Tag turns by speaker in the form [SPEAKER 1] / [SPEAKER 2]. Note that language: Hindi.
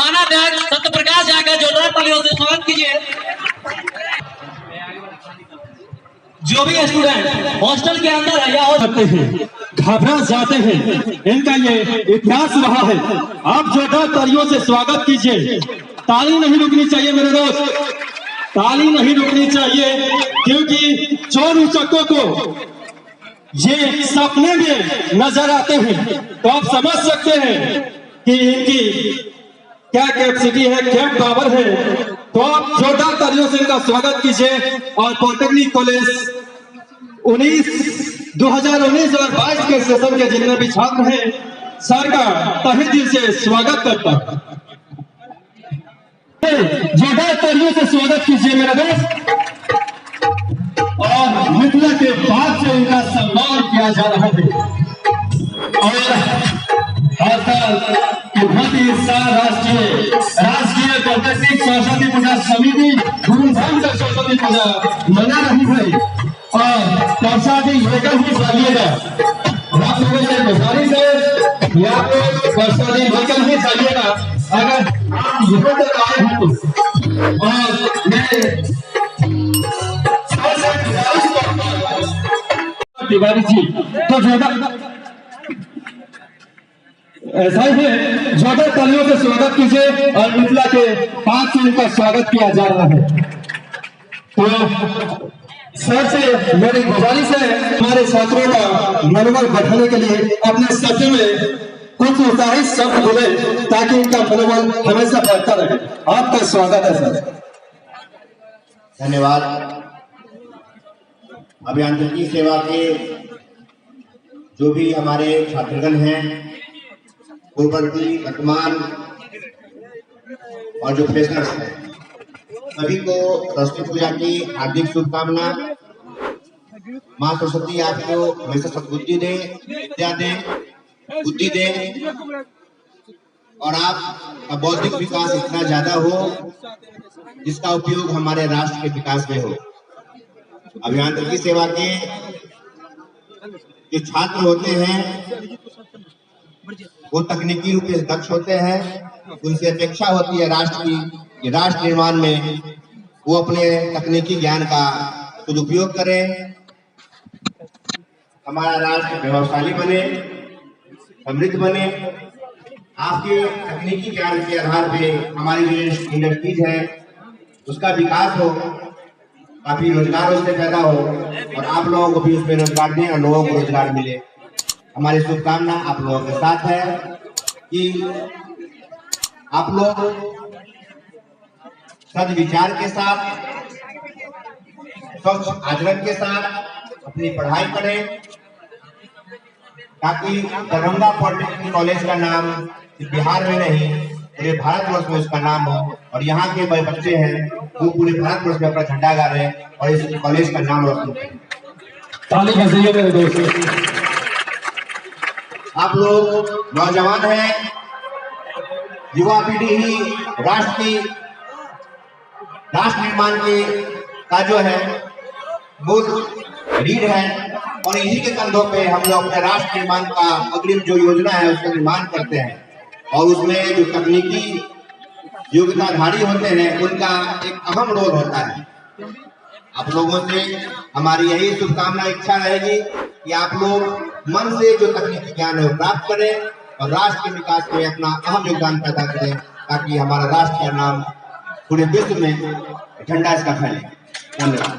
[SPEAKER 1] थानाध्यक्ष सत्यप्रकाश झा का जोरदार तालियों से स्वागत कीजिए। जो भी स्टूडेंट हॉस्टल के अंदर है या हो सकते हैं, घबरा जाते हैं, इनका ये इतिहास रहा है। आप जोरदार तालियों से स्वागत कीजिए। ताली नहीं रुकनी चाहिए मेरे दोस्त, ताली नहीं रुकनी चाहिए, क्योंकि चोर उचक्कों को ये सपने में नजर आते हैं। तो आप समझ सकते हैं कि इनकी क्या कैपेसिटी है, क्या पावर है। तो आप जोरदार तालियों से इनका स्वागत कीजिए। और पॉलिटेक्निक कॉलेज 2019 और 22 के सेशन के जितने भी छात्र हैं, सर का तहे दिल से स्वागत करता हूं। जोरदार तालियों से स्वागत कीजिए मेरे दोस्त। और मिथिला के बाद से इनका सम्मान किया जा रहा है। और हर साल राष्ट्रीय पॉलिटेक्निक सरस्वती पूजा समिति धूमधाम से सरस्वती पूजा मना रही है। और प्रसादी लेकर ही जाइएगा। आप लोगों से गुजारिश है, यहाँ पे प्रसादी लेकर ही जाइएगा। अगर आप यहाँ तक आए हैं तो, और मैं तिवारी जी तो जोरदार ऐसा ही है, जोरदार तालियों से स्वागत कीजिए। और मिथिला के 5 से इनका स्वागत किया जा रहा है। तो सर से मेरी गुजारिश है, हमारे छात्रों का मनोबल बढ़ाने के लिए अपने शब्द में कुछ उत्साहित शब्द बोले, ताकि इनका मनोबल हमेशा बढ़ता रहे। आपका स्वागत है सर।
[SPEAKER 2] धन्यवाद। अभियांत्रिकी सेवा के जो भी हमारे छात्रगण हैं, पूर्ववर्ती, वर्तमान और जो फ्रेशर्स हैं, सभी को सरस्वती पूजा की हार्दिक शुभकामना। माँ सरस्वती आपको हमेशा सद्बुद्धि दे, विद्या दे, बुद्धि दे, और आपका बौद्धिक विकास इतना ज्यादा हो जिसका उपयोग हमारे राष्ट्र के विकास में हो। अभियांत्रिकी सेवा के जो छात्र होते हैं वो तकनीकी रूप से दक्ष होते हैं। उनसे अपेक्षा होती है राष्ट्र की कि राष्ट्र निर्माण में वो अपने तकनीकी ज्ञान का सदुपयोग करें, हमारा राष्ट्र प्रभावशाली बने, समृद्ध बने। आपके तकनीकी ज्ञान के आधार पे हमारी जो इंडस्ट्रीज है उसका विकास हो, काफी रोजगार उससे पैदा हो, और आप लोगों को भी उसमें रोजगार दें और लोगों को रोजगार मिले। हमारी शुभकामना आप लोगों के साथ है कि आप लोग सद्विचार के साथ, स्वच्छ आचरण के साथ अपनी पढ़ाई करें, ताकि दरभंगा पॉलिटेक्निक कॉलेज का नाम बिहार में नहीं पूरे भारतवर्ष में उसका नाम हो। और यहाँ के बच्चे हैं वो पूरे भारतवर्ष में अपना झंडा गा रहे हैं और इस कॉलेज का नाम रोशन करें।
[SPEAKER 1] ताली बजाइए मेरे दोस्त।
[SPEAKER 2] आप लोग नौजवान हैं, युवा पीढ़ी ही राष्ट्र निर्माण के का जो है मूल रीढ़ है, और इन्हीं के कंधों पे हम लोग अपने राष्ट्र निर्माण का अग्रिम जो योजना है उसका निर्माण करते हैं। और उसमें जो तकनीकी योग्यताधारी होते हैं उनका एक अहम रोल होता है। आप लोगों से हमारी यही शुभकामना, इच्छा रहेगी कि आप लोग मन से जो तकनीकी ज्ञान है वो प्राप्त करें और राष्ट्र के विकास में अपना अहम योगदान पैदा करें, ताकि हमारा राष्ट्र का नाम पूरे विश्व में झंडा इसका फैले। धन्यवाद।